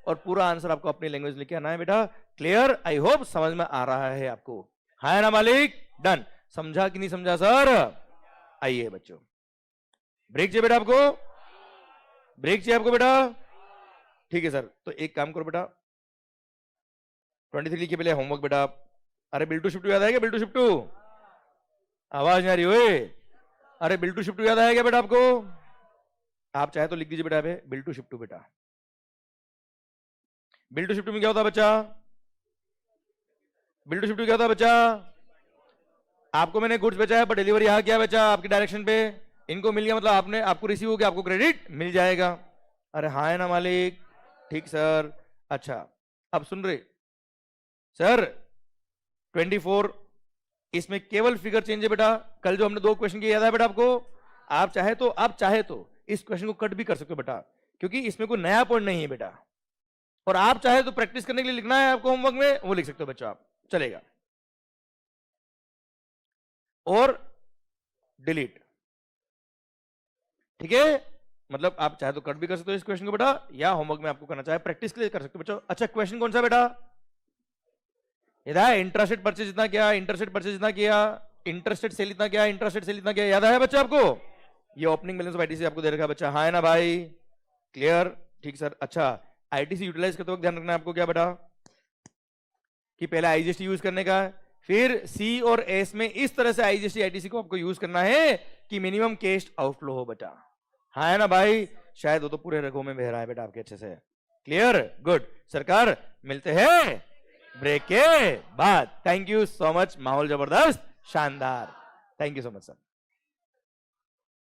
और पूरा आंसर आपको अपनी लैंग्वेज लिखे आना है बेटा। क्लियर? आई होप समझ में आ रहा है आपको। है ना मालिक? डन। समझा कि नहीं समझा सर? आइए बच्चों, ब्रेक चाहिए बेटा आपको? ब्रेक चाहिए आपको बेटा? ठीक है सर। तो एक काम करो बेटा, 23 लिखिए पहले होमवर्क बेटा। अरे बिल्टू शिफ्टू याद आएगा? बिल्टू शिफ्टू आवाज नहीं आ रही हुए। अरे बिल्टू शिफ्टू याद आएगा बेटा आपको? आप चाहे तो लिख दीजिए बेटा पे बिल्टू शिफ्टू बेटा। बिल्टू शिफ्टू में क्या होता है बच्चा? बिल्टू शिफ्टू क्या होता है बच्चा? आपको मैंने गुड्स बेचा है पर डिलीवरी यहां किया बच्चा आपकी डायरेक्शन पे। इनको मिल गया मतलब आपने, आपको रिसीव हो गया, आपको क्रेडिट मिल जाएगा। अरे हाँ है ना मालिक? ठीक सर। अच्छा अब सुन रहे सर? 24 इसमें केवल फिगर चेंज है बेटा। कल जो हमने 2 क्वेश्चन किए याद है बेटा आपको? आप चाहे तो इस क्वेश्चन को कट भी कर सकते हो बेटा, क्योंकि इसमें कोई नया पॉइंट नहीं है बेटा। और आप चाहे तो प्रैक्टिस करने के लिए लिखना है आपको होमवर्क में, वो लिख सकते हो बच्चा आप, चलेगा। और डिलीट, ठीक है? मतलब आप चाहे तो कट भी कर सकते हो इस क्वेश्चन को बेटा, या होमवर्क में आपको करना चाहे प्रैक्टिस के लिए कर सकते हो बच्चों। अच्छा क्वेश्चन कौन सा बेटा? याद है इंटरेस्टेड परचेज जितना किया, इंटरेस्टेड परचेज जितना किया, इंटरेस्टेड सेल इतना किया, इंटरेस्टेड सेल इतना किया, याद है बच्चा आपको? ये ओपनिंग बैलेंस ऑफ आईटीसी आपको दे रखा है बच्चा, हाँ है ना भाई? क्लियर? ठीक सर। अच्छा, आईटीसी यूटिलाइज करते वक्त ध्यान रखना है आपको क्या बेटा, कि पहले आईजीएसटी यूज करने का है, फिर सी और एस में इस तरह से आईजीएसटी आईटीसी को आपको यूज करना है कि मिनिमम कैश आउटफ्लो हो बेटा, हाँ है ना भाई? शायद वो तो पूरे रगों में बह रहा है बेटा आपके अच्छे से। क्लियर? गुड। सरकार मिलते हैं ब्रेक के बाद। थैंक यू सो मच, माहौल जबरदस्त, शानदार। Thank you so much sir.